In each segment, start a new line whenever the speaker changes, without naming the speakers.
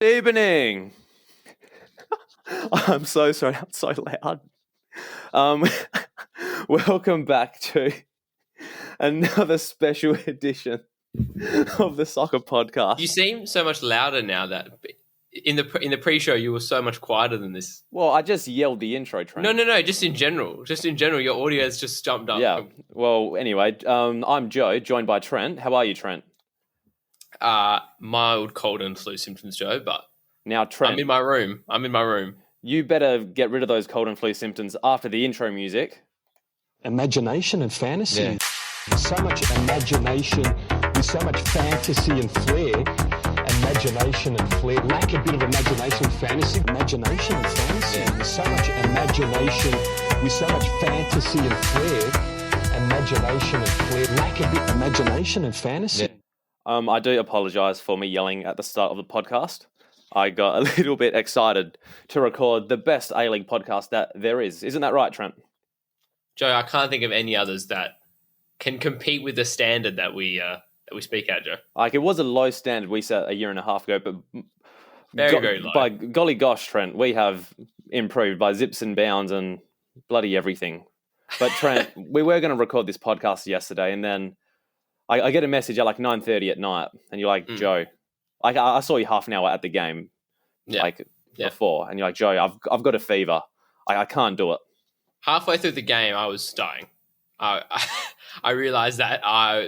Evening. I'm so sorry. I'm so loud. Welcome back to another special edition of the Sokkah Podcast.
You seem so much louder now. That in the pre-show you were so much quieter than this.
Well, I just yelled the intro, Trent.
No. Just in general, your audio has just jumped up.
Yeah. Well, anyway, I'm Joe, joined by Trent. How are you, Trent?
Mild cold and flu symptoms, Joe. But
now, Trent,
I'm in my room.
You better get rid of those cold and flu symptoms after the intro music.
Imagination and fantasy.
Yeah.
There's so much imagination, there's so much fantasy and flair. Imagination and flair. Lack a bit of imagination and fantasy. Imagination and fantasy.
Yeah.
There's so much imagination, with so much fantasy and flair. Imagination and flair. Lack a bit of imagination and fantasy.
Yeah.
I do apologise for me yelling at the start of the podcast. I got a little bit excited to record the best A-League podcast that there is. Isn't that right, Trent?
Joe, I can't think of any others that can compete with the standard that we speak at, Joe.
Like, it was a low standard we set a year and a half ago, but
Very low.
By golly gosh, Trent, we have improved by zips and bounds and bloody everything. But Trent, we were going to record this podcast yesterday, and then I get a message at like 9:30 at night, and you're like, Joe, I saw you half an hour at the game, before, and you're like, Joe, I've got a fever. I can't do it.
Halfway through the game, I was dying. I realized that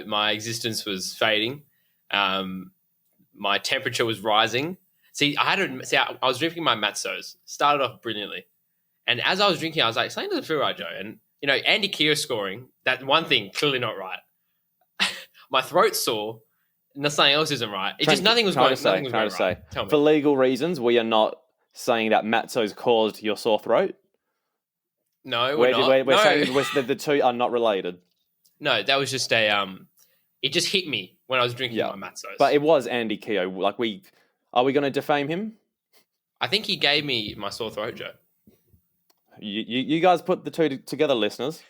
my existence was fading. My temperature was rising. I was drinking my Matsos. Started off brilliantly, and as I was drinking, I was like, something doesn't feel right, Joe. And Andy Keogh scoring, that one thing clearly not right. My throat's sore. Something else isn't right. It's just nothing was going right. Tell me.
For legal reasons, we are not saying that Matsos caused your sore throat.
No, we're not.
We're saying the two are not related.
No, that was just it just hit me when I was drinking my Matsos.
But it was Andy Keogh. Are we going to defame him?
I think he gave me my sore throat, Joe.
You guys put the two together, listeners.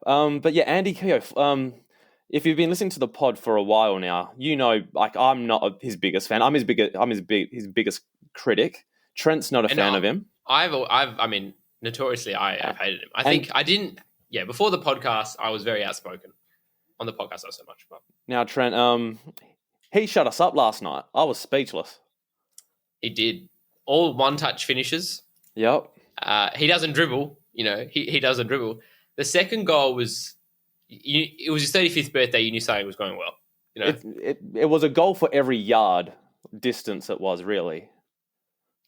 But yeah, Andy Keogh. If you've been listening to the pod for a while now, I'm not his biggest fan. I'm his biggest critic. Trent's not a fan of him.
Notoriously, I have hated him. Before the podcast, I was very outspoken. On the podcast, not so much. But
now, Trent, he shut us up last night. I was speechless.
He did. All one-touch finishes.
Yep.
He doesn't dribble. He doesn't dribble. The second goal was... it was his 35th birthday. You knew something was going well.
It was a goal for every yard distance it was, really.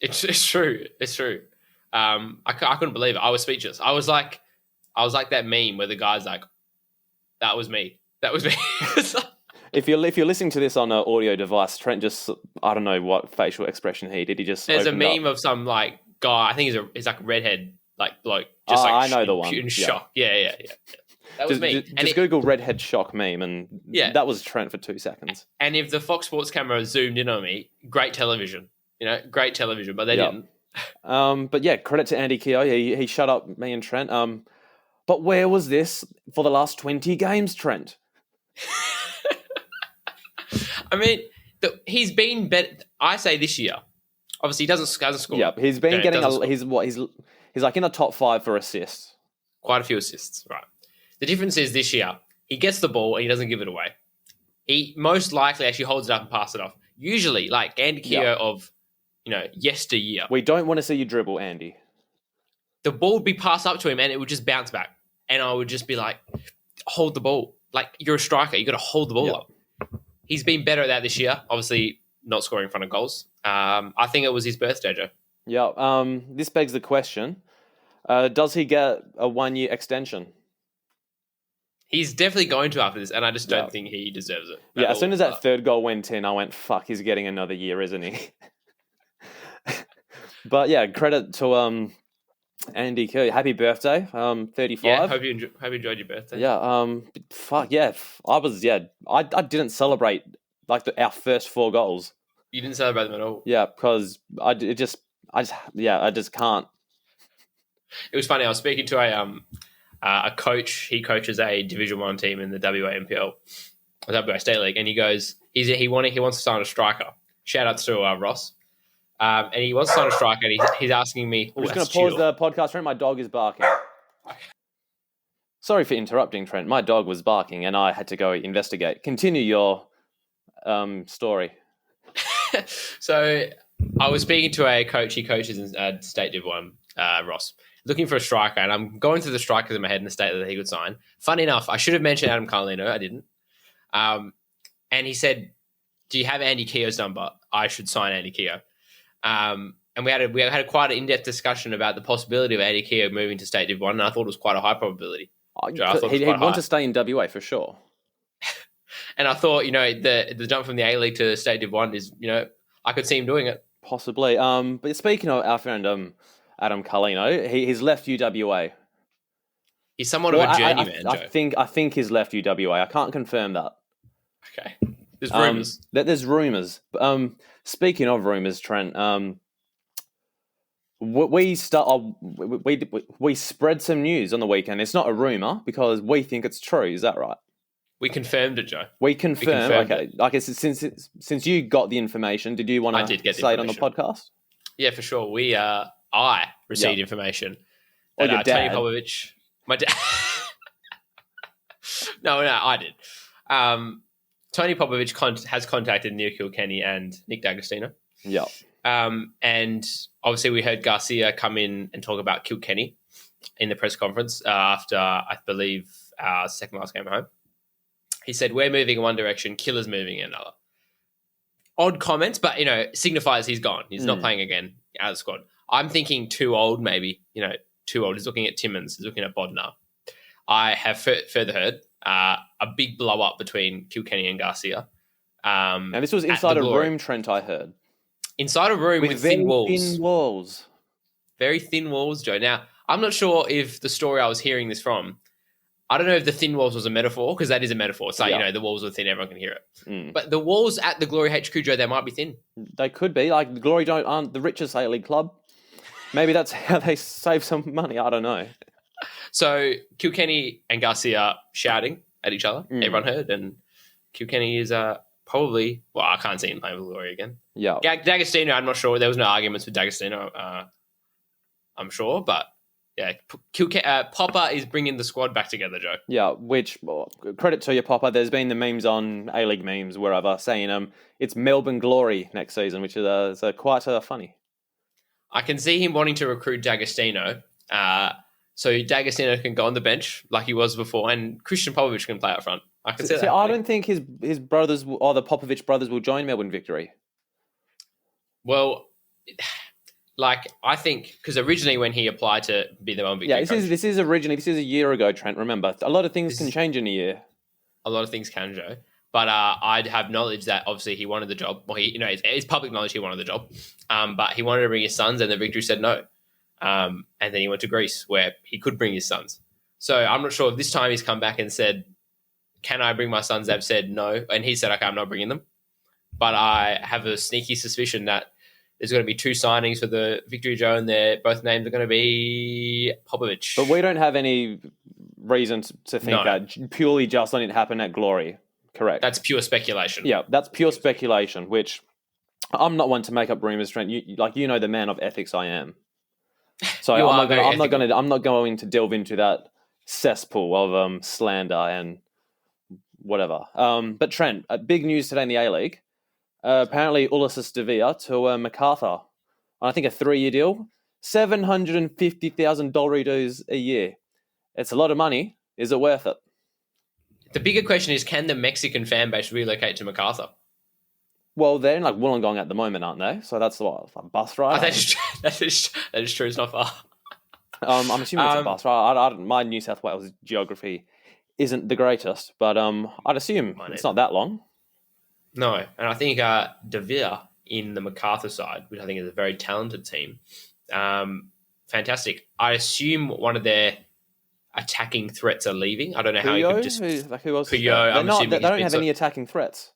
It's true. It's true. I couldn't believe it. I was speechless. I was like that meme where the guy's like, "That was me. That was me."
If you're listening to this on an audio device, Trent just, I don't know what facial expression he did. He just
there's a meme
up.
of some like guy. I think he's like a redhead bloke. Just
I know the one.
In shock. Yeah. That was me.
Just Google redhead shock meme, and that was Trent for 2 seconds.
And if the Fox Sports camera zoomed in on me, great television. Great television, but they didn't.
But yeah, credit to Andy Keogh. He shut up me and Trent. But where was this for the last 20 games, Trent?
He's been better. I say this year. Obviously, he hasn't scored.
Yeah, he's been getting. He's like in the top 5 for assists.
Quite a few assists, right? The difference is this year he gets the ball and he doesn't give it away. He most likely actually holds it up and passes it off. Usually, like Andy Keogh of yesteryear.
We don't want to see you dribble, Andy.
The ball would be passed up to him and it would just bounce back. And I would just be like, hold the ball. Like, you're a striker. You got to hold the ball up. He's been better at that this year. Obviously, not scoring in front of goals. I think it was his birthday, Joe.
Yeah. This begs the question. Does he get a 1-year extension?
He's definitely going to after this, and I just don't think he deserves it.
Yeah, as soon as that third goal went in, I went, fuck, he's getting another year, isn't he? But yeah, credit to Andy Keogh. Happy birthday, 35.
Yeah, hope you enjoyed your birthday.
Yeah, fuck, yeah. I didn't celebrate our first 4 goals.
You didn't celebrate them at all?
Yeah, because I just can't.
It was funny, I was speaking to a coach. He coaches a Division 1 team in the WAMPL, WA State League, and he goes, he wants to sign a striker. Shout outs to Ross. And he wants to sign a striker, and he's asking me.
I'm just going to pause the podcast. Trent, my dog is barking. Sorry for interrupting, Trent. My dog was barking, and I had to go investigate. Continue your story.
So I was speaking to a coach. He coaches in State Div 1, Ross, looking for a striker, and I'm going through the strikers in my head in the state that he could sign. Funny enough, I should have mentioned Adam Carlino. I didn't. And he said, "Do you have Andy Keogh's number? I should sign Andy Keogh." And we had quite an in-depth discussion about the possibility of Andy Keogh moving to State Div 1, and I thought it was quite a high probability.
He'd want to stay in WA for sure.
And I thought, the jump from the A-League to State Div 1 is, I could see him doing it.
Possibly. But speaking of our friend Adam Carlino, he's left UWA.
He's somewhat of a journeyman, Joe.
I think he's left UWA. I can't confirm that.
Okay. There's rumours.
There's rumours. Speaking of rumours, Trent, we spread some news on the weekend. It's not a rumour because we think it's true. Is that right?
We confirmed it, Joe.
We confirmed. Okay. It. I guess since you got the information, did you want to say it on the podcast?
Yeah, for sure. I received information.
Or your dad.
Tony Popovich. My dad. No, I did. Tony Popovich has contacted Neil Kilkenny and Nick D'Agostino.
Yeah.
And obviously we heard Garcia come in and talk about Kilkenny in the press conference after, I believe, our second last game at home. He said, "We're moving in one direction, Killer's moving in another." Odd comments, but, signifies he's gone. He's not playing again out of the squad. I'm thinking too old, maybe. Too old. He's looking at Timmins. He's looking at Bodnar. I have further heard a big blow-up between Kilkenny and Garcia.
And this was inside a room, Trent, I heard.
Inside a room with thin walls.
Thin walls.
Very thin walls, Joe. Now, I'm not sure if the story I was hearing this from, I don't know if the thin walls was a metaphor, because that is a metaphor. It's like, the walls are thin, everyone can hear it. But the walls at the Glory HQ, Joe, they might be thin.
They could be. Like, the Glory aren't the richest A-League club. Maybe that's how they save some money. I don't know.
So, Kilkenny and Garcia shouting at each other. Everyone heard. And Kilkenny is probably... Well, I can't see him playing for Glory again.
Yeah.
D'Agostino, I'm not sure. There was no arguments with D'Agostino, I'm sure. But, yeah, Popper is bringing the squad back together, Joe.
Yeah, which, credit to you, Popper. There's been the memes on A-League memes, wherever, saying it's Melbourne Glory next season, which is quite funny.
I can see him wanting to recruit D'Agostino, so D'Agostino can go on the bench like he was before, and Christian Popovich can play up front. I can see that.
I don't think his brothers or the Popovich brothers will join Melbourne Victory.
Well, I think because originally when he applied to be the Melbourne Victory,
this is a year ago. Trent, remember, a lot of things can change in a year.
A lot of things can, Joe. But I'd have knowledge that obviously he wanted the job. Well, it's public knowledge he wanted the job. But he wanted to bring his sons, and the Victory said no. And then he went to Greece, where he could bring his sons. So I'm not sure if this time he's come back and said, "Can I bring my sons?" They've said no, and he said, "Okay, I'm not bringing them." But I have a sneaky suspicion that there's going to be two signings for the Victory, Joe, and both names are going to be Popovich.
But we don't have any reason to think that purely just letting it happen at Glory. Correct.
That's pure speculation.
Yeah, that's pure speculation, which I'm not one to make up rumors, Trent. You know the man of ethics I am. So I'm not going to delve into that cesspool of slander and whatever. But Trent, big news today in the A-League. Apparently Ulysses Devere to MacArthur on I think a 3-year deal, $750,000 a year. It's a lot of money. Is it worth it?
The bigger question is, can the Mexican fan base relocate to MacArthur?
Well, they're in Wollongong at the moment, aren't they? So that's a bus ride.
That is true. It's not far.
I'm assuming it's a bus ride. My New South Wales geography isn't the greatest, but I'd assume it's not that long.
No, and I think Devere in the MacArthur side, which I think is a very talented team, fantastic. I assume one of their attacking threats are leaving. I don't know how you could just...
Who else?
Puyo,
they don't have any attacking threats.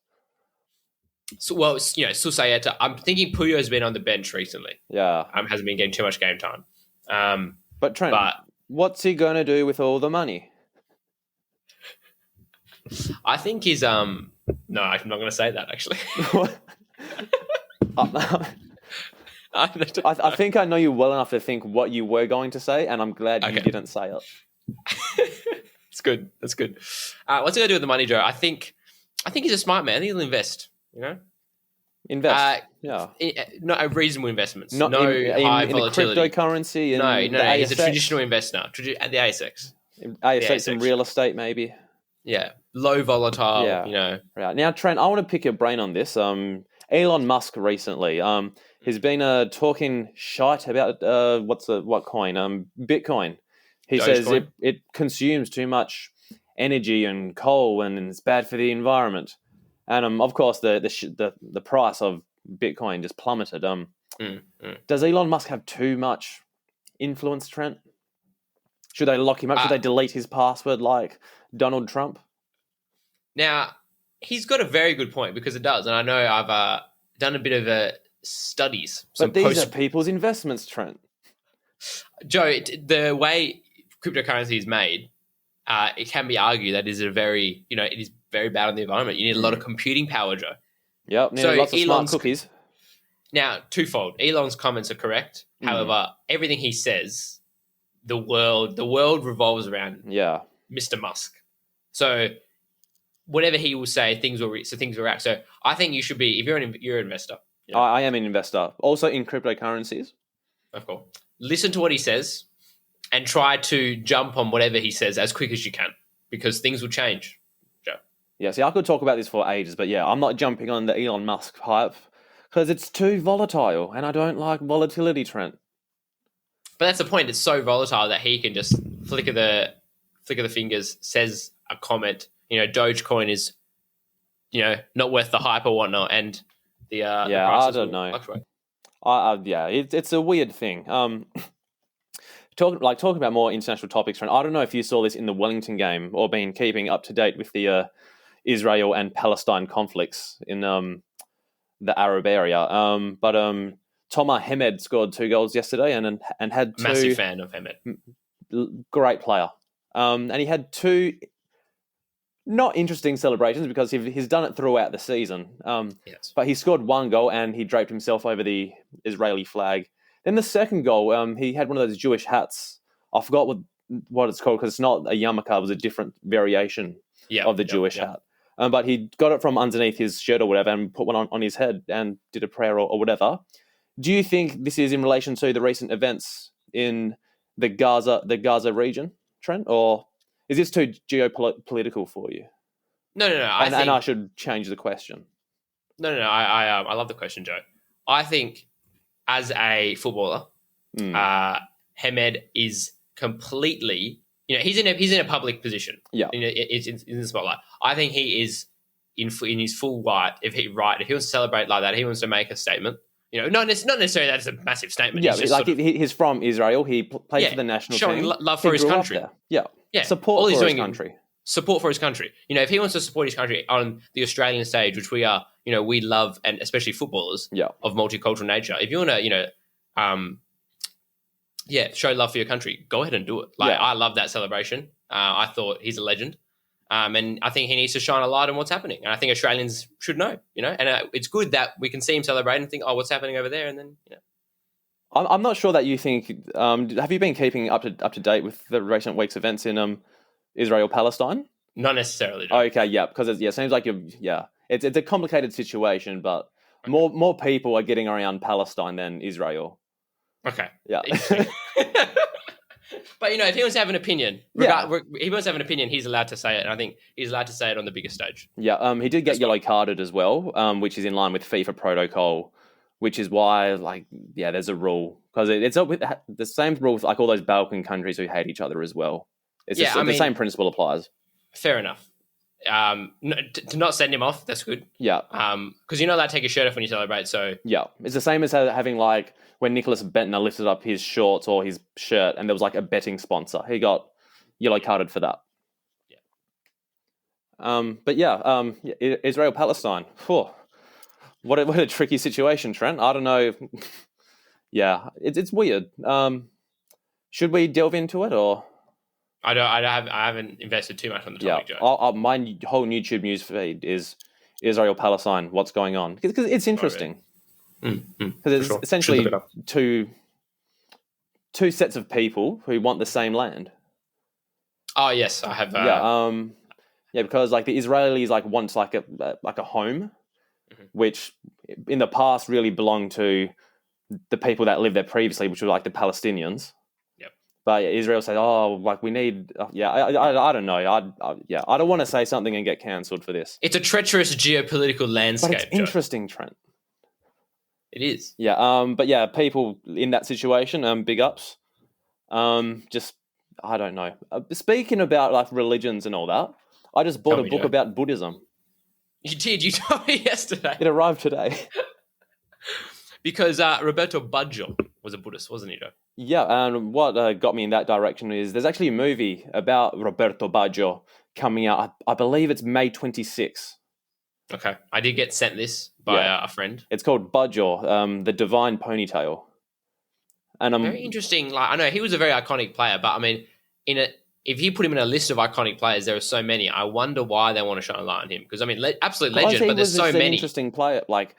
So, well, Susayeta. I'm thinking Puyo's been on the bench recently.
Yeah.
Hasn't been getting too much game time.
But Trent, what's he going to do with all the money?
I think he's... No, I'm not going to say that, actually.
I think I know you well enough to think what you were going to say, and I'm glad you didn't say it.
It's good. That's good. What's he going to do with the money, Joe? I think he's a smart man. He'll invest,
Invest.
Not reasonable investments.
Not
no
in
high volatility.
The cryptocurrency.
No.
ASX.
He's a traditional investor. At the ASX.
ASX and real estate, maybe.
Yeah. Low volatile,
Right. Now, Trent, I want to pick your brain on this. Elon Musk recently, he's been talking shite about what coin? Bitcoin. He says it consumes too much energy and coal, and it's bad for the environment. And of course, the price of Bitcoin just plummeted. Does Elon Musk have too much influence, Trent? Should they lock him up? Should they delete his password like Donald Trump?
Now, he's got a very good point, because it does. And I know I've done a bit of studies.
But these are people's investments, Trent.
Joe, the way cryptocurrency is made, it can be argued that it is it is very bad on the environment. You need a lot of computing power, Joe.
Yep, lots of smart cookies.
Now, twofold. Elon's comments are correct. However, everything he says, the world revolves around Mr. Musk. So whatever he will say, things will react. So I think you should be, if you're an investor.
I am an investor, also in cryptocurrencies.
Of course. Listen to what he says and try to jump on whatever he says as quick as you can, because things will change, Joe.
Yeah, see, I could talk about this for ages, but I'm not jumping on the Elon Musk hype because it's too volatile, and I don't like volatility, Trent.
But that's the point. It's so volatile that he can just flick of the fingers, says a comment. Dogecoin is, not worth the hype or whatnot, and the
I don't know. It's a weird thing. Talking about more international topics, Trent. I don't know if you saw this in the Wellington game or been keeping up to date with the Israel and Palestine conflicts in the Arab area. But Tomer Hemed scored 2 goals yesterday and had 2.
Massive fan of Hemed.
Great player. And he had 2 not interesting celebrations because he's done it throughout the season.
Yes.
But he scored 1 goal and he draped himself over the Israeli flag. Then the second goal, he had one of those Jewish hats. I forgot what it's called because it's not a yarmulke. It was a different variation of the Jewish hat. But he got it from underneath his shirt or whatever and put one on his head and did a prayer or whatever. Do you think this is in relation to the recent events in the Gaza region, Trent? Or is this too geopolitical for you?
No.
And I should change the question.
No. I love the question, Joe. I think as a footballer, Hemed is completely, he's in a public position. Yeah, it's in the spotlight. I think he is in his full right. If he wants to celebrate like that, he wants to make a statement. Not necessarily that it's a massive statement.
Yeah, he's from Israel. He played for the national team.
Showing love for his country.
Yeah. Support for his country.
Support for his country. If he wants to support his country on the Australian stage, which we are, we love, and especially footballers of multicultural nature. If you want to, show love for your country, go ahead and do it. I love that celebration. I thought he's a legend. And I think he needs to shine a light on what's happening. And I think Australians should know, and it's good that we can see him celebrate and think, oh, what's happening over there? And then,
I'm not sure that you think, have you been keeping up to date with the recent week's events in Israel-Palestine?
Not necessarily.
No. Okay, because it seems like it's a complicated situation, but more people are getting around Palestine than Israel.
Okay.
Yeah.
But if he wants to have an opinion, he's allowed to say it, and I think he's allowed to say it on the biggest stage.
Yeah. He did get yellow carded as well, which is in line with FIFA protocol, which is why there's a rule because it's the same rule with all those Balkan countries who hate each other as well. The same principle applies.
Fair enough. To not send him off, that's good.
Yeah.
Because you're not allowed to take your shirt off when you celebrate. So
yeah, it's the same as having when Nicholas Bentner lifted up his shorts or his shirt, and there was a betting sponsor. He got yellow carded for that. Yeah. Israel Palestine. What a tricky situation, Trent. I don't know. Yeah, it's weird. Should we delve into it or?
I haven't invested too much on the topic, Joe.
My whole YouTube news feed is Israel Palestine. What's going on? Because it's interesting. Because it's
sure.
essentially two sets of people who want the same land.
Oh yes, I have.
Because like the Israelis like wants like a home, which in the past really belonged to the people that lived there previously, which were like the Palestinians.
Yep.
But Israel said, "Oh, like we need." I don't know. I don't want to say something and get cancelled for this.
It's a treacherous geopolitical landscape.
But it's interesting, Trent.
It is.
Yeah. But yeah, people in that situation, big ups. Just I don't know. Speaking about like religions and all that, I just bought a book about Buddhism.
You did. You told me yesterday.
It arrived today.
Because Roberto Baggio was a Buddhist, wasn't he, Joe?
Yeah, and what got me in that direction is there's actually a movie about Roberto Baggio coming out. I believe it's May 26th.
Okay. I did get sent this by a friend.
It's called Baggio, the Divine Ponytail. And
very interesting. Like I know he was a very iconic player, but I mean, if you put him in a list of iconic players, there are so many. I wonder why they want to shine a light on him. Because I mean, absolute legend, but there's so many.
An interesting player. Like,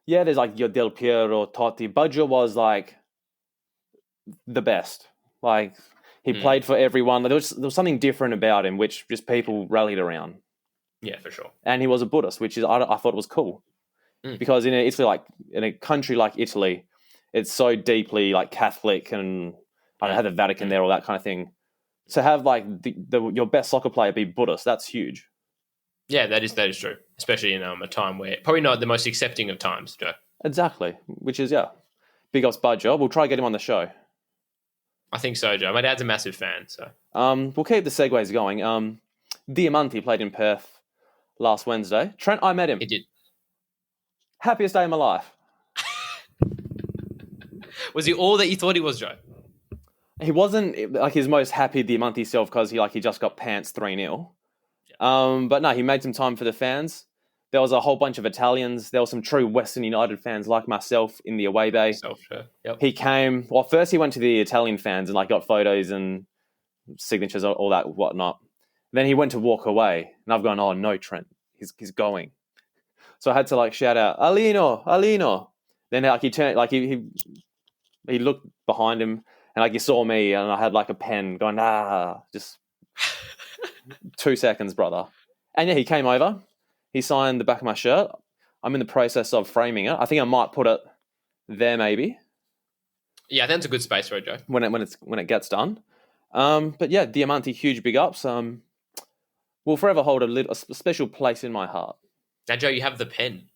yeah, there's like your Del Piero, Totti. Baggio was like the best. Like he played for everyone. There was something different about him, which just people rallied around.
Yeah, for sure.
And he was a Buddhist, which is I thought was cool because in a country like Italy, it's so deeply like Catholic and I don't know, have the Vatican there, all that kind of thing. To have like your best soccer player be Buddhist, that's huge.
Yeah, that is true, especially in a time where probably not the most accepting of times, Joe.
Exactly, which is big ups Baggio. We'll try to get him on the show.
I think so, Joe. My dad's a massive fan, so
we'll keep the segues going. Diamanti played in Perth last Wednesday. Trent, I met him.
He did.
Happiest day of my life.
Was he all that you thought he was, Joe?
He wasn't like his most happy Diamanti self because he just got pants 3-0. But no, he made some time for the fans. There was a whole bunch of Italians. There were some true Western United fans like myself in the away bay.
Yep.
He came. Well, first he went to the Italian fans and like got photos and signatures, all that whatnot. Then he went to walk away, and I've gone, "Oh no, Trent, he's going." So I had to like shout out, "Alino!" Then like he turned, like he looked behind him, and like he saw me, and I had like a pen going, just 2 seconds, brother. And yeah, he came over. He signed the back of my shirt. I'm in the process of framing it. I think I might put it there, maybe.
Yeah, I think it's a good space for it, Joe.
When it gets done. But yeah, Diamanti, huge big ups. Will forever hold a special place in my heart.
Now, Joe, you have the pen.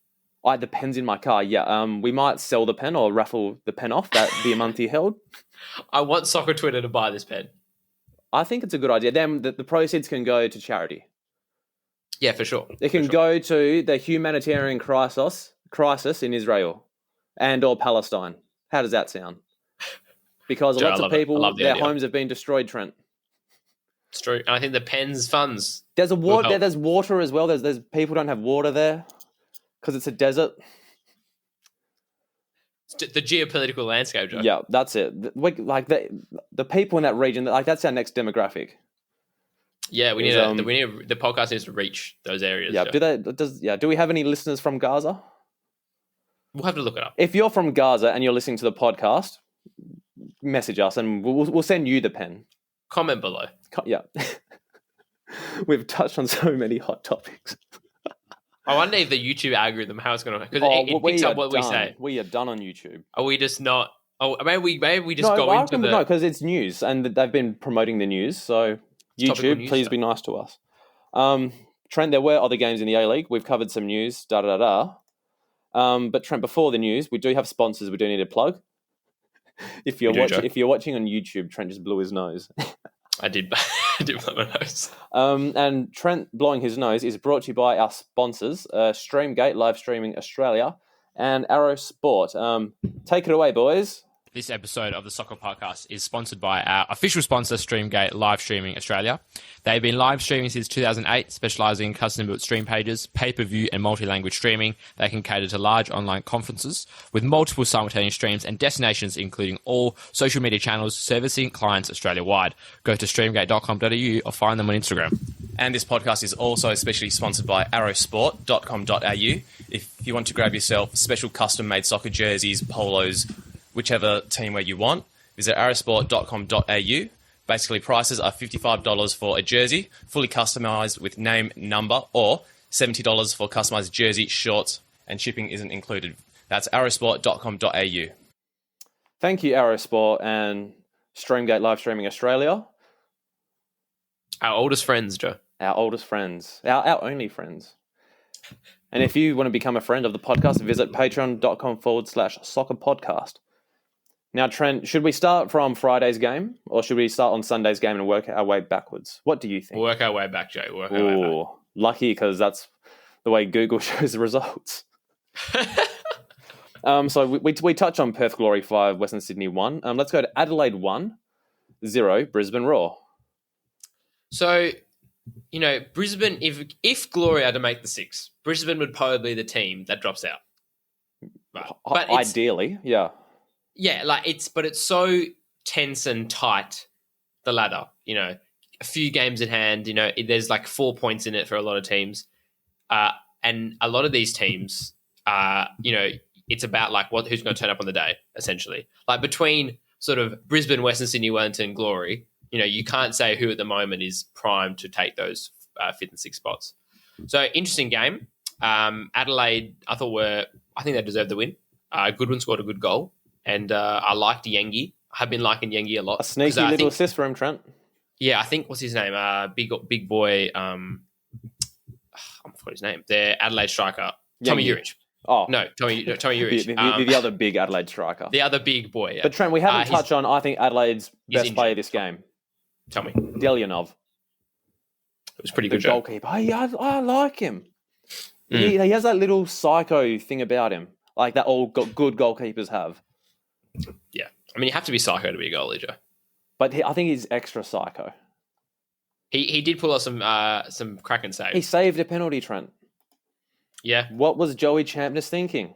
The pen's in my car. Yeah. We might sell the pen or raffle the pen off that Diamanti held.
I want Soccer Twitter to buy this pen.
I think it's a good idea. Then the proceeds can go to charity.
Yeah, for sure.
It can go to the humanitarian crisis in Israel and or Palestine. How does that sound? Because
Joe,
lots of people, their
idea.
homes have been destroyed, Trent.
It's true. And I think the pen's funds.
There's there's water as well. There's people don't have water there because it's a desert.
It's the geopolitical landscape, Joe.
Yeah, that's it. Like the people in that region, like that's our next demographic.
Yeah, we need the podcast needs to reach those areas.
Yeah,
Joe.
Do we have any listeners from Gaza?
We'll have to look it up.
If you're from Gaza and you're listening to the podcast, message us and we'll send you the pen.
Comment below.
Yeah. We've touched on so many hot topics.
I wonder if the YouTube algorithm, how it's going to... Because it picks up what we say.
We are done on YouTube.
Are we just not... Oh, maybe we just go into the...
No, because it's news and they've been promoting the news. So YouTube, please be nice to us. Trent, there were other games in the A-League. We've covered some news, But Trent, before the news, we do have sponsors we do need to plug. If you're watching on YouTube, Trent just blew his nose.
I did blow my nose.
And Trent blowing his nose is brought to you by our sponsors, Streamgate, Live Streaming Australia, and Arrow Sport. Take it away, boys.
This episode of the Sokkah Podcast is sponsored by our official sponsor, Streamgate Live Streaming Australia. They've been live streaming since 2008, specialising in custom-built stream pages, pay-per-view and multi-language streaming. They can cater to large online conferences with multiple simultaneous streams and destinations, including all social media channels, servicing clients Australia-wide. Go to streamgate.com.au or find them on Instagram.
And this podcast is also especially sponsored by arrowsport.com.au. If you want to grab yourself special custom-made soccer jerseys, polos, whichever teamwear you want, visit arrowsport.com.au. Basically, prices are $55 for a jersey, fully customised with name, number, or $70 for customised jersey, shorts, and shipping isn't included. That's arrowsport.com.au.
Thank you, Arrowsport and Streamgate Live Streaming Australia.
Our oldest friends, Joe.
Our oldest friends. Our only friends. And if you want to become a friend of the podcast, visit patreon.com/Sokkah Podcast. Now, Trent, should we start from Friday's game or should we start on Sunday's game and work our way backwards? What do you think?
We'll work our way back, Joe. Work our way back.
Lucky, because that's the way Google shows the results. So we touch on Perth Glory 5, Western Sydney 1. Let's go to Adelaide 1-0, Brisbane Roar.
So, Brisbane, if Glory are to make the 6, Brisbane would probably be the team that drops out. Right. But
ideally, yeah.
Yeah, but it's so tense and tight, the ladder, a few games in hand, there's 4 points in it for a lot of teams. And a lot of these teams, it's about who's going to turn up on the day, essentially. Between sort of Brisbane, Western Sydney, Wellington, Glory, you can't say who at the moment is primed to take those 5th and 6th spots. So interesting game. Adelaide, I think they deserved the win. Goodwin scored a good goal. And I liked Yengi. I have been liking Yengi a lot.
A sneaky little assist for him, Trent.
Yeah, I think, what's his name? Big boy, I forgot his name. The Adelaide striker, Tommy Urich.
Oh.
No, Tommy Urich.
The other big Adelaide striker.
The other big boy, yeah.
But Trent, we haven't touched on, I think, Adelaide's best player this game.
Tell me.
Delyanov.
It was pretty
the
good.
Goalkeeper. I like him. He has that little psycho thing about him, like that all good goalkeepers have.
Yeah. I mean, you have to be psycho to be a goalie, Joe.
But I think he's extra psycho.
He did pull off some cracking saves.
He saved a penalty, Trent.
Yeah.
What was Joey Champness thinking?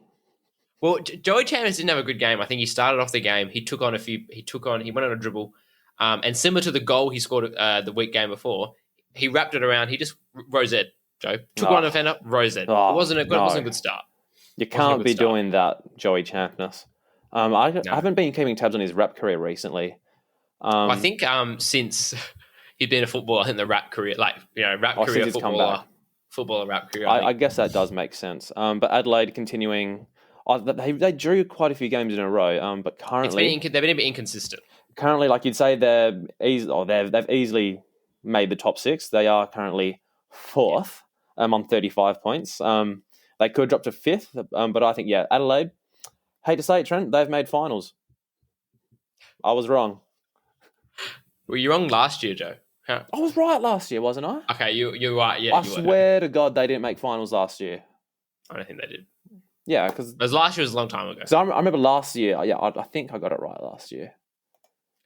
Well, Joey Champness didn't have a good game. I think he started off the game. He went on a dribble. And similar to the goal he scored the week game before, he wrapped it around. He just rose-ed, Joe. Took one defender, rose-ed. It wasn't a good start.
You can't be doing that, Joey Champness. I haven't been keeping tabs on his rap career recently.
I think since he'd been a footballer, I think the rap career, career, footballer rap career.
I guess that does make sense. But Adelaide continuing, they drew quite a few games in a row. But currently
they've been a bit inconsistent.
Currently, like you'd say, they've easily made the top 6. They are currently 4th on 35 points. They could drop to 5th, but I think Adelaide. Hate to say it, Trent, they've made finals. I was wrong.
Well, you're wrong last year, Joe.
I was right last year, wasn't I?
Okay, you're right. Yeah,
I swear to God, they didn't make finals last year.
I don't think they did.
Yeah, because
last year was a long time ago.
So I remember last year. Yeah, I think I got it right last year.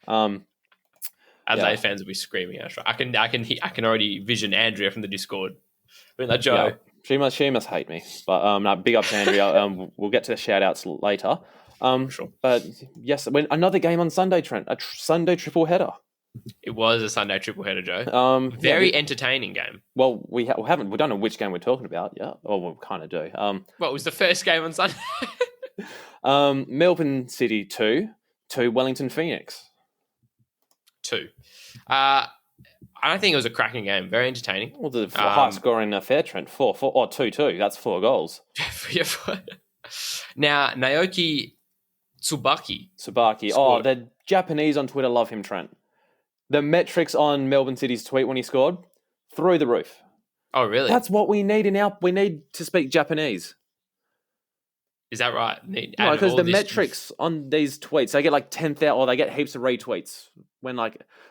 Adelaide fans will be screaming out. I can already vision Andrea from the Discord. Joe.
Yeah, she must hate me. But no, big up to Andrea. We'll get to the shout outs later.
Sure.
But yes, another game on Sunday, Trent. A Sunday triple header.
It was a Sunday triple header, Joe. Very entertaining game.
Well, we don't know which game we're talking about yet. Or we kind of do.
It was the first game on Sunday.
Melbourne City 2 to Wellington Phoenix
2. I don't think it was a cracking game. Very entertaining.
Well, the high scoring affair, Trent. 4-4 or 2-2. That's 4 goals.
Now, Naoki Tsubaki.
Oh, the Japanese on Twitter love him, Trent. The metrics on Melbourne City's tweet when he scored, through the roof.
Oh, really?
That's what we need we need to speak Japanese.
Is that right?
No, because the metrics on these tweets, they get like 10,000, or they get heaps of retweets.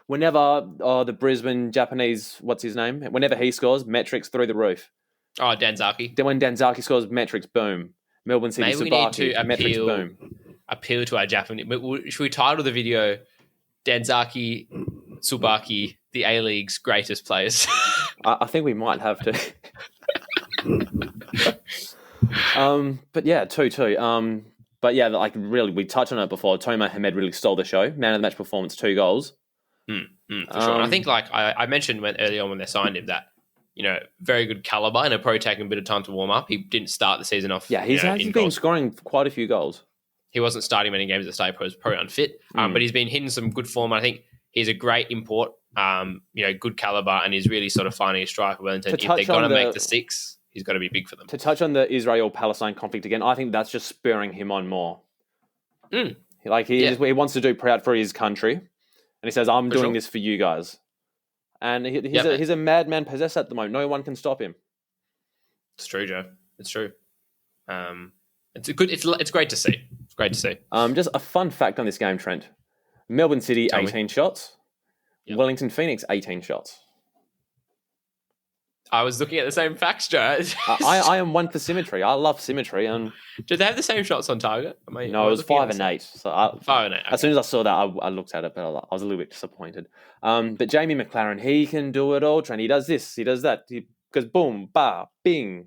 Whenever the Brisbane Japanese, what's his name? Whenever he scores, metrics through the roof.
Oh, Danzaki.
Then when Danzaki scores, metrics boom. Melbourne City, Tsubaki, metrics boom.
appeal to our Japanese. Should we title the video Danzaki, Tsubaki, the A-League's greatest players?
I think we might have to. But yeah, 2-2. But yeah, like really, we touched on it before. Tomo Hamed really stole the show. Man of the match performance, 2 goals.
For sure. And I think, like I mentioned early on when they signed him, that very good caliber and a pro taking a bit of time to warm up. He didn't start the season off.
Yeah, he's been scoring quite a few goals.
He wasn't starting many games at the start. He was probably unfit, but he's been hitting some good form. I think he's a great import. Good caliber, and he's really sort of finding his strike at Wellington. If they're going to make the 6, he's got to be big for them.
To touch on the Israel-Palestine conflict again, I think that's just spurring him on more. Like he wants to do proud for his country, and he says, "I'm doing this for you guys." And he's a madman possessed at the moment. No one can stop him.
It's true, Joe. It's true. It's great to see. It's great to see.
Just a fun fact on this game, Trent. Melbourne City, 18 shots. Yep. Wellington Phoenix, 18 shots.
I was looking at the same facts, Joe.
I am one for symmetry. I love symmetry. And
did they have the same shots on target?
No, it was 5 and 8. So
5 and 8. Okay.
As soon as I saw that, I looked at it, but I was a little bit disappointed. But Jamie McLaren, he can do it all, Trent. He does this, he does that. He goes boom, ba, bing.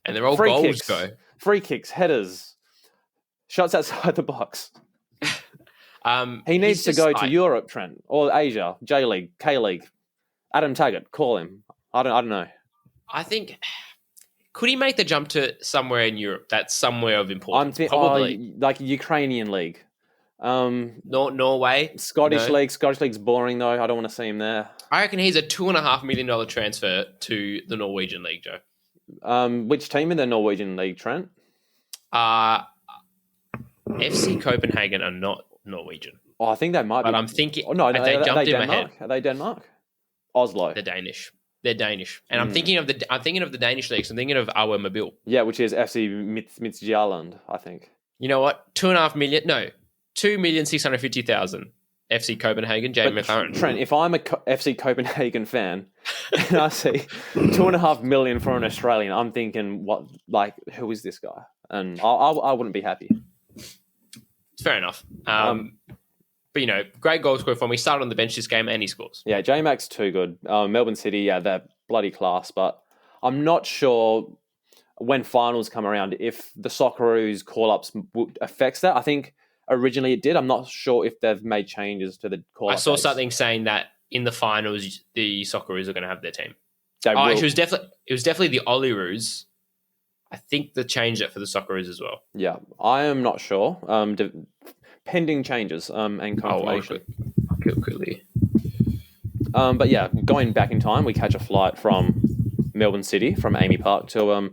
And they're all goals, go.
Free kicks, headers, shots outside the box. He needs to go to Europe, Trent, or Asia, J-League, K-League. Adam Taggart, call him. I don't know.
I think, could he make the jump to somewhere in Europe that's somewhere of importance? Probably.
Like Ukrainian league.
Norway?
Scottish league. Scottish league's boring, though. I don't want to see him there.
I reckon he's a $2.5 million transfer to the Norwegian league, Joe.
Which team in the Norwegian league, Trent?
FC Copenhagen are not Norwegian.
Oh, I think they might be.
But I'm thinking...
Oh, no,
they jumped in
Denmark?
my head.
Are they Denmark? Oslo.
They're Danish. And I'm thinking of the Danish leagues. I'm thinking of our Mobil.
Yeah, which is FC Midtjylland, I think.
You know what? 2.5 million. No, 2,650,000. FC Copenhagen, Jamie McLaren.
Trent, if I'm a FC Copenhagen fan and I see 2.5 million for an Australian, I'm thinking, who is this guy? And I wouldn't be happy.
Fair enough. But, great goal scorer for him. He started on the bench this game and he scores.
Yeah, J-Mac's too good. Melbourne City, yeah, they're bloody class. But I'm not sure when finals come around if the Socceroos call-ups affects that. I think originally it did. I'm not sure if they've made changes to the call-up.
I saw something saying that in the finals, the Socceroos are going to have their team.
Actually,
it was definitely the Olyroos. I think they changed it for the Socceroos as well.
Yeah, I am not sure. Pending changes and confirmation.
I'll quickly.
But yeah, going back in time, we catch a flight from Melbourne City, from Amy Park to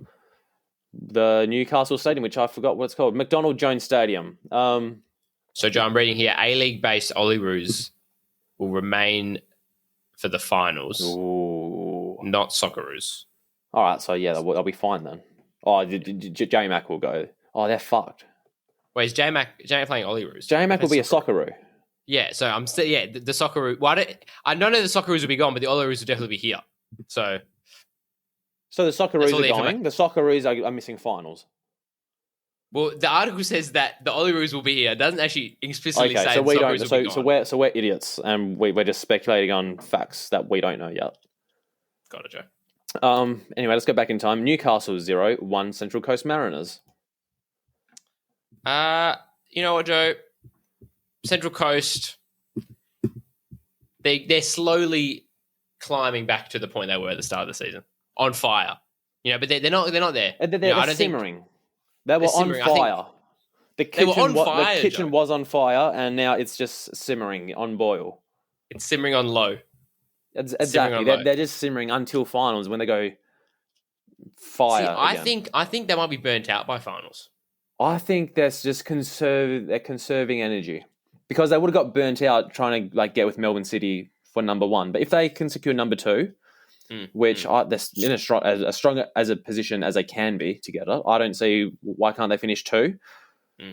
the Newcastle Stadium, which I forgot what it's called, McDonald Jones Stadium.
So, Joe, I'm reading here, A-League-based Olyroos will remain for the finals, not Socceroos.
All right, so yeah, they'll be fine then. Oh, J-Mac will go. Oh, they're fucked.
Wait, is J-Mac playing Olyroos?
J-Mac will be a Socceroo.
Yeah, so I'm still the Socceroo. I don't know the Socceroos will be gone, but the Olyroos will definitely be here. So
the Socceroos are going. The Socceroos are missing finals.
Well, the article says that the Olyroos will be here. It doesn't actually explicitly say
so
the
we
Socceroos
don't.
will be gone.
So we're idiots, and we're just speculating on facts that we don't know yet.
Got it, Joe.
Anyway, let's go back in time. Newcastle 0-1 Central Coast Mariners.
You know what, Joe? Central Coast, they're slowly climbing back to the point they were at the start of the season, on fire. But they're not there.
They're simmering. They were on fire. The kitchen was on fire, and now it's just simmering on boil.
It's simmering on low.
Exactly. They're just simmering until finals when they go fire.
I think they might be burnt out by finals.
I think that's just they're conserving energy because they would have got burnt out trying to get with Melbourne City for number 1. But if they can secure number 2, which they're in as strong as a position as they can be together, I don't see why can't they finish 2,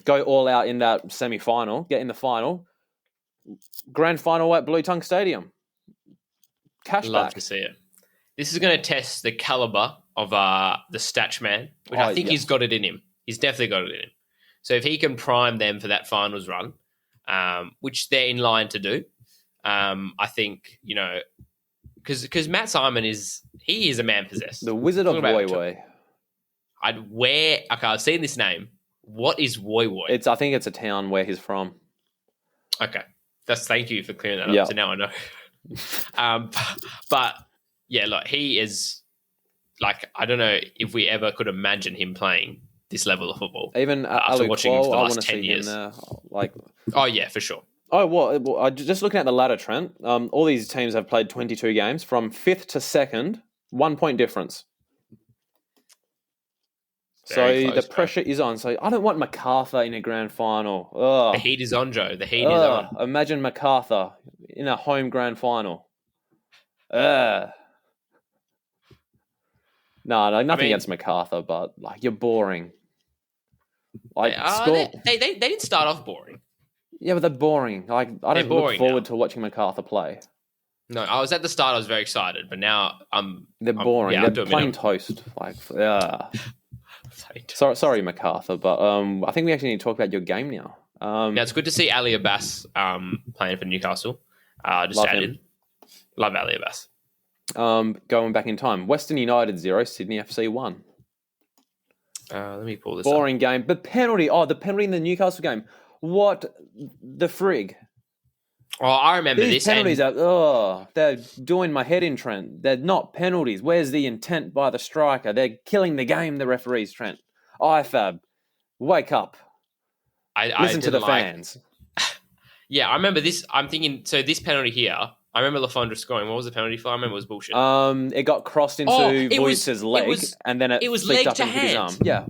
go all out in that semi-final, get in the final, grand final at Blue Tongue Stadium. Cashback.
Love to see it. This is going to test the caliber of the Statch man, which I think he's got it in him. He's definitely got it in him. So if he can prime them for that finals run, which they're in line to do, I think, because Matt Simon is a man possessed.
The Wizard of Woi Woi.
I've seen this name. What is Woi Woi?
I think it's a town where he's from.
Okay. Thank you for clearing that up.
Yeah.
So now I know. But yeah, like he is like, I don't know if we ever could imagine him playing this level of football.
Even
after watching him for the last 10 years.
Oh
yeah, for sure.
Oh, well, just looking at the ladder, Trent, all these teams have played 22 games. From 5th to 2nd, 1 point difference.
Very
so
close,
the pressure is on. So I don't want MacArthur in a grand final. Ugh.
The heat is on, Joe. The heat is on.
Imagine MacArthur in a home grand final. No, nothing against MacArthur, but like you're boring. Like
they didn't start off boring.
Yeah, but they're boring. Like I don't look forward to watching MacArthur play.
No, I was at the start. I was very excited, but now
they're boring. They're plain toast. Like, Sorry, MacArthur, but I think we actually need to talk about your game now.
Yeah, it's good to see Ali Abbas playing for Newcastle. Love Ali Abbas.
Going back in time, Western United 0, Sydney FC 1.
Let me pull this
Boring
up.
game. But penalty. Oh, the penalty in the Newcastle game. What the frig?
Oh, I remember
These
this.
penalties they're doing my head in, Trent. They're not penalties. Where's the intent by the striker? They're killing the game, the referees, Trent. IFAB, wake up. Listen to the fans.
Yeah, I remember this. I'm thinking, so this penalty here, I remember Lafondra scoring. What was the penalty for? I remember it was bullshit.
It got crossed into Voice's leg, and then it
was
flicked
leg
up
to
into his arm.
hand.
Yeah.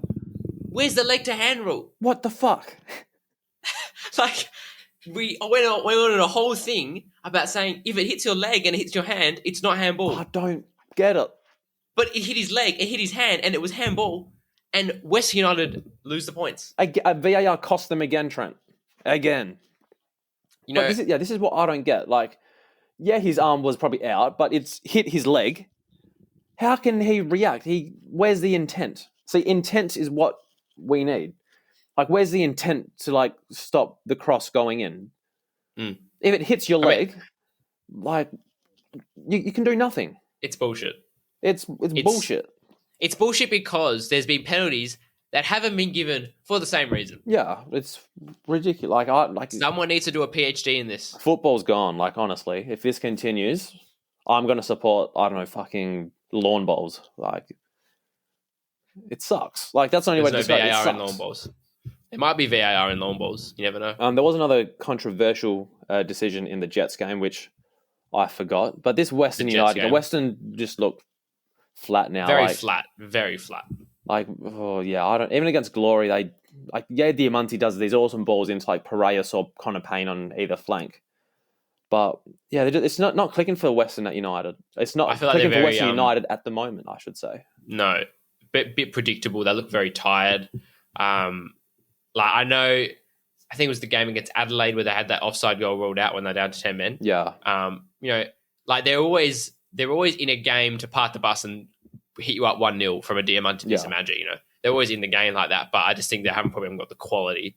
Where's the leg to hand rule?
What the fuck?
Like, we went on a whole thing about saying if it hits your leg and it hits your hand, it's not handball.
I don't get it.
But it hit his leg, it hit his hand, and it was handball. And West United lose the points.
VAR cost them again, Trent. Again. This is what I don't get. Like, yeah, his arm was probably out, but it's hit his leg. How can he react? Where's the intent? See, intent is what we need. Like, where's the intent to, like, stop the cross going in?
Mm.
If it hits your leg, like, you can do nothing.
It's bullshit.
It's bullshit.
It's bullshit because there's been penalties that haven't been given for the same reason.
Yeah, it's ridiculous.
Someone needs to do a PhD in this.
Football's gone, like, honestly. If this continues, I'm going to support, I don't know, fucking lawn bowls. Like, it sucks. Like, that's the only way to describe it.
VAR in lawn bowls. It might be VAR in lawn bowls. You never know.
There was another controversial decision in the Jets game, which I forgot. But this Western United, the Western just looked flat now.
Very flat.
Like, I don't. Even against Glory, Diamanti does these awesome balls into like Piraeus or Connor Payne on either flank. But yeah, it's not clicking for Western at United. It's not clicking for Western United at the moment, I should say.
No, bit predictable. They look very tired. I think it was the game against Adelaide where they had that offside goal ruled out when they're down to 10 men.
Yeah.
They're always in a game to part the bus and hit you up 1-0 from a Diamanti Magic. They're always in the game like that, but I just think they haven't got the quality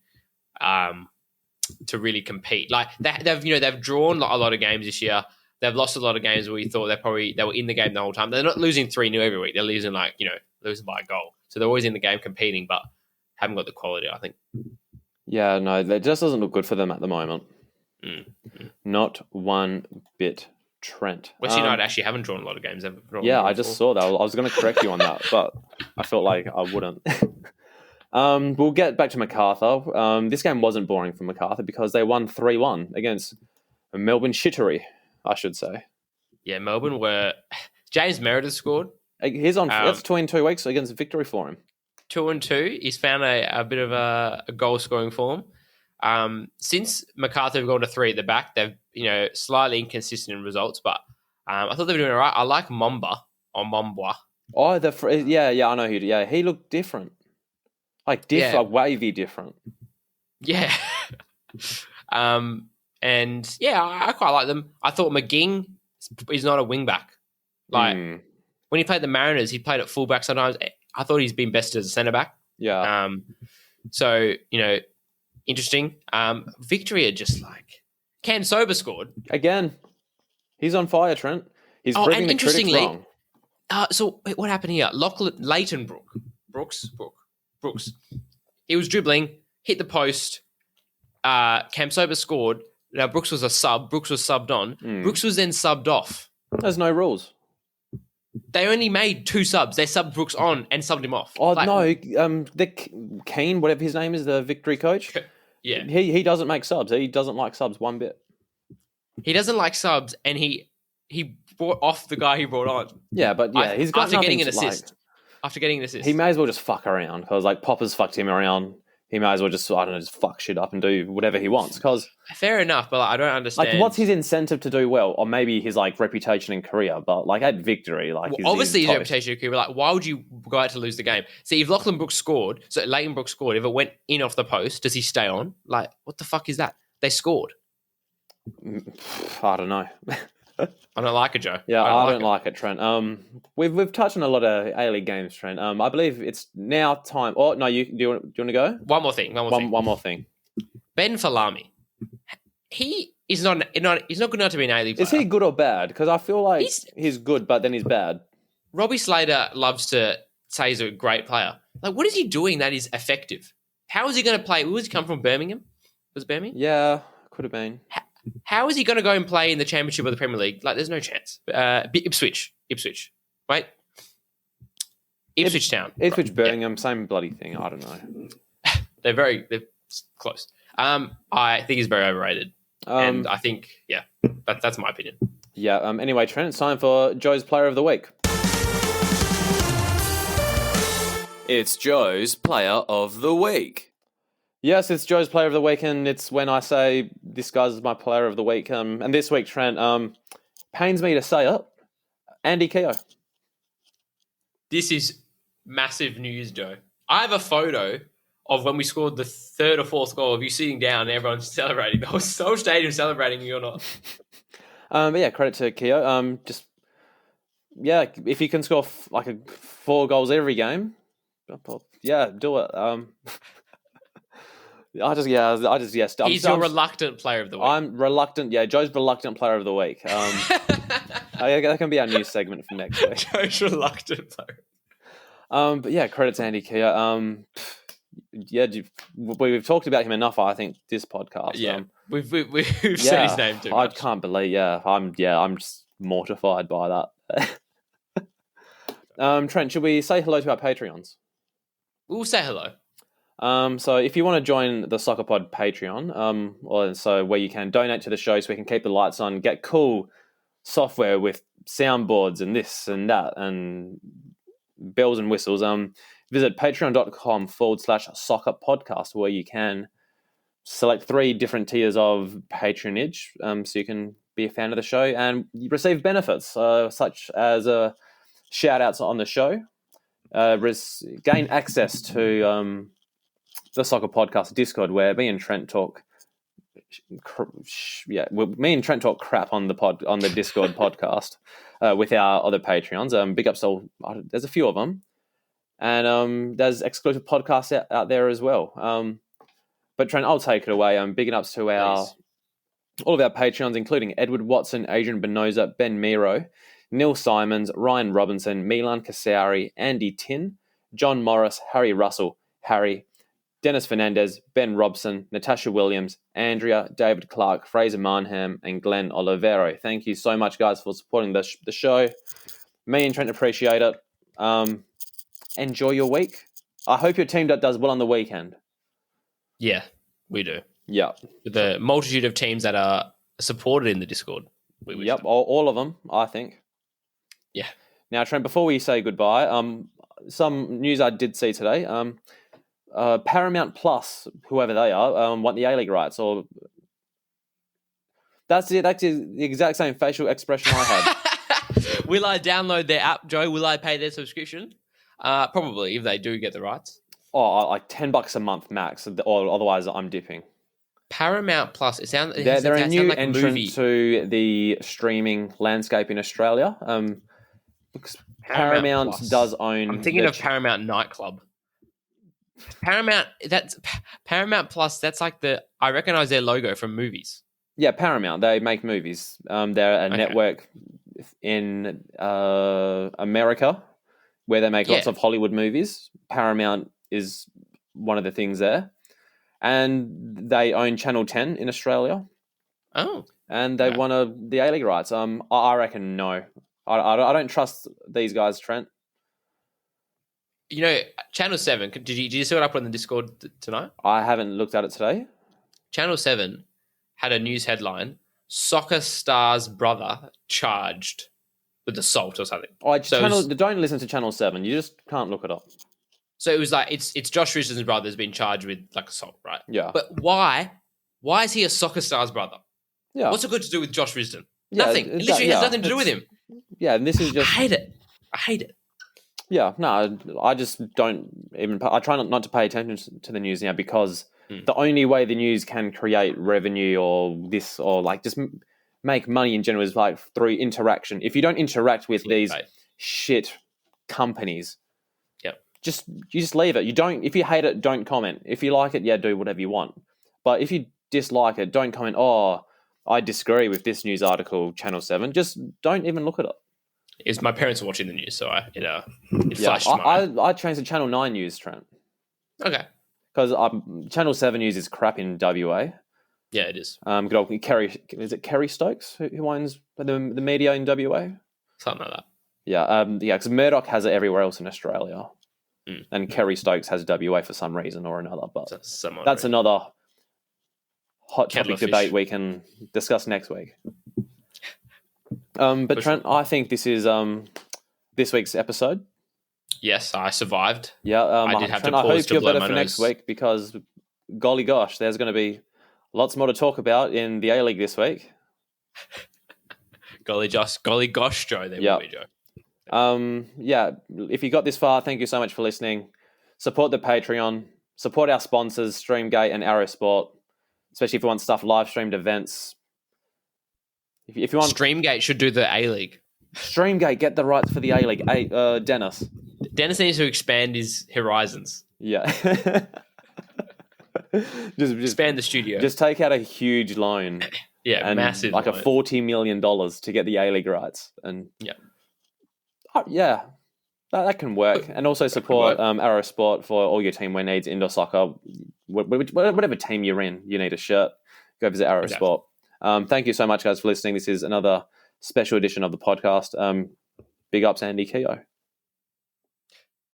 to really compete. Like they've drawn a lot of games this year. They've lost a lot of games where we thought they were in the game the whole time. They're not losing 3-0 every week. They're losing losing by a goal. So they're always in the game competing, but haven't got the quality, I think.
Yeah, no, that just doesn't look good for them at the moment. Not one bit, Trent.
West United actually haven't drawn a lot of games.
I just saw that. I was going to correct you on that, but I felt like I wouldn't. We'll get back to MacArthur. This game wasn't boring for MacArthur because they won 3-1 against Melbourne Shittery, I should say.
Yeah, Melbourne were... James Meredith scored.
He's on... that's 2 in 2 weeks against a victory for him.
2-2. He's found a bit of a goal scoring form. Since MacArthur have gone to 3 at the back, they've slightly inconsistent in results, but I thought they were doing all right. I like Momba or Mombwa.
Oh, I know who. Yeah, he looked different, like wavy different.
Yeah, and yeah, I quite like them. I thought McGing is not a wing back. Like when he played the Mariners, he played at full back sometimes. I thought he's been best as a centre back.
Yeah.
So, interesting. Victory are just like Cam Sober scored.
Again, he's on fire, Trent. He's proving
and
the critics
interestingly,
wrong.
So what happened here? Leighton Brooks. He was dribbling, hit the post. Cam Sober scored. Now Brooks was a sub. Brooks was subbed on. Brooks was then subbed off.
There's no rules.
They only made 2 subs. They subbed Brooks on and subbed him off.
Oh, no. Keane, whatever his name is, the victory coach.
Yeah.
He doesn't make subs. He doesn't like subs one bit.
He doesn't like subs, and he brought off the guy he brought on.
Yeah, but he's got
after getting an
nothing to,
assist. After getting an assist.
He may as well just fuck around because, Popper's fucked him around. He may as well just fuck shit up and do whatever he wants. Because
fair enough, but I don't understand.
what's his incentive to do well, or maybe his reputation and career? But at victory,
obviously his reputation and career. But why would you go out to lose the game? See, if Lachlan Brooks scored, so Leighton Brooks scored. If it went in off the post, does he stay on? What the fuck is that? They scored.
I don't know.
I don't like it, Joe.
Yeah, I don't like it, Trent. We've touched on a lot of A-League games, Trent. I believe it's now time. Oh no, do you want to go?
One more thing.
One more thing.
Ben Falami. He is not he's not good enough to be an A-League player.
Is he good or bad? Because I feel like he's good, but then he's bad.
Robbie Slater loves to say he's a great player. What is he doing that is effective? How is he going to play? Where does he come from? Birmingham? Was it Birmingham?
Yeah, could have been.
How is he going to go and play in the Championship of the Premier League? There's no chance. Ipswich. Right? Ipswich Town.
Ipswich, Birmingham, same bloody thing. I don't know.
They're close. I think he's very overrated. And I think, that's my opinion.
Yeah. Anyway, Trent, it's time for Joe's Player of the Week.
It's Joe's Player of the Week.
Yes, it's Joe's Player of the Week, and it's when I say this guy's my Player of the Week. And this week, Trent, pains me to say it, Andy Keogh.
This is massive news, Joe. I have a photo of when we scored the 3rd or 4th goal of you sitting down and everyone's celebrating. The whole stadium celebrating, you're not.
But yeah, credit to Keogh. If you can score 4 goals every game, yeah, do it. He's your
reluctant player of the week.
I'm reluctant. Yeah, Joe's reluctant player of the week. That can be our new segment for next week.
Joe's reluctant player.
But yeah, credit to Andy Keogh. We've talked about him enough. I think this podcast.
Yeah, we've said his name too much.
I can't believe. I'm just mortified by that. Trent, should we say hello to our Patreons?
We'll say hello.
So if you want to join the Sokkah Pod Patreon, where you can donate to the show so we can keep the lights on, get cool software with soundboards and this and that and bells and whistles, visit patreon.com/Sokkah Podcast, where you can select 3 different tiers of patronage, so you can be a fan of the show and you receive benefits, such as shout outs on the show, gain access to the Sokkah Podcast Discord, where me and Trent talk crap on the Discord podcast with our other Patreons. Big ups to there's a few of them, and there's exclusive podcasts out there as well. But Trent, I'll take it away. Big ups to all of our Patreons, including Edward Watson, Adrian Benoza, Ben Miro, Neil Simons, Ryan Robinson, Milan Kasauri, Andy Tin, John Morris, Harry Russell, Harry, Dennis Fernandez, Ben Robson, Natasha Williams, Andrea, David Clark, Fraser Marnham, and Glenn Olivero. Thank you so much, guys, for supporting the show. Me and Trent appreciate it. Enjoy your week. I hope your team does well on the weekend.
Yeah, we do.
Yeah.
The multitude of teams that are supported in the Discord.
Yep, all of them, I think.
Yeah.
Now, Trent, before we say goodbye, some news I did see today. Paramount Plus, whoever they are, want the A-League rights. Or that's the exact same facial expression I had.
Will I download their app, Joe? Will I pay their subscription? Probably, if they do get the rights.
Oh, like $10 a month max, or otherwise I'm dipping.
Paramount Plus.
They're a new entrant to the streaming landscape in Australia. Paramount does own.
I'm thinking of Paramount Nightclub. Paramount. That's Paramount Plus. That's like I recognize their logo from movies.
Yeah, Paramount. They make movies. They're a network in America where they make lots of Hollywood movies. Paramount is one of the things there. And they own Channel 10 in Australia.
Oh.
And they won the A-League rights. I reckon no. I don't trust these guys, Trent.
You know, Channel 7, did you see what I put in the Discord tonight?
I haven't looked at it today.
Channel 7 had a news headline, Soccer star's brother charged with assault or something.
Don't listen to Channel 7. You just can't look it up.
So it was like, it's Josh Risden's brother has been charged with like assault, right?
Yeah.
But why? Why is he a Soccer star's brother?
Yeah.
What's it got to do with Josh Risden?
Yeah,
Nothing. It literally has nothing to do with him.
Yeah, and this is just...
I hate it.
Yeah, no, I just don't even... I try not to pay attention to the news now because the only way the news can create revenue or this or like just make money in general is like through interaction. If you don't interact with these shit companies, you just leave it. You don't... If you hate it, don't comment. If you like it, do whatever you want. But if you dislike it, don't comment, I disagree with this news article, Channel 7. Just don't even look at it.
My parents were watching the news, so it flashed
I changed to Channel 9 News, Trent.
Okay.
Because Channel 7 News is crap in WA.
Yeah, it is.
Good old Kerry Stokes who owns the media in WA?
Something like that.
Yeah, because Murdoch has it everywhere else in Australia. And Kerry Stokes has WA for some reason or another. But that's another hot topic debate we can discuss next week. But Trent, I think this is this week's episode.
Yes, I survived.
Yeah,
I did have
Trent,
to pause
I hope
to
you're
blow
better
my
for
nose.
next week because, golly gosh, there's going to be lots more to talk about in the A-League this week.
Golly gosh, Joe, there will be, Joe.
If you got this far, thank you so much for listening. Support the Patreon. Support our sponsors, Streamgate and Arrow Sport, especially if you want stuff live streamed events. If you want
Streamgate should do the A-League.
Streamgate, get the rights for the A-League. Dennis
needs to expand his horizons.
Yeah. just
expand the studio.
Just take out a huge loan.
Yeah, massive.
Like
loan.
a $40 million to get the A-League rights. And that can work. And also support Arrow Sport for all your teamwear needs, indoor soccer, whatever team you're in, you need a shirt, go visit Arrow Sport. Thank you so much, guys, for listening. This is another special edition of the podcast. Big ups, Andy Keogh.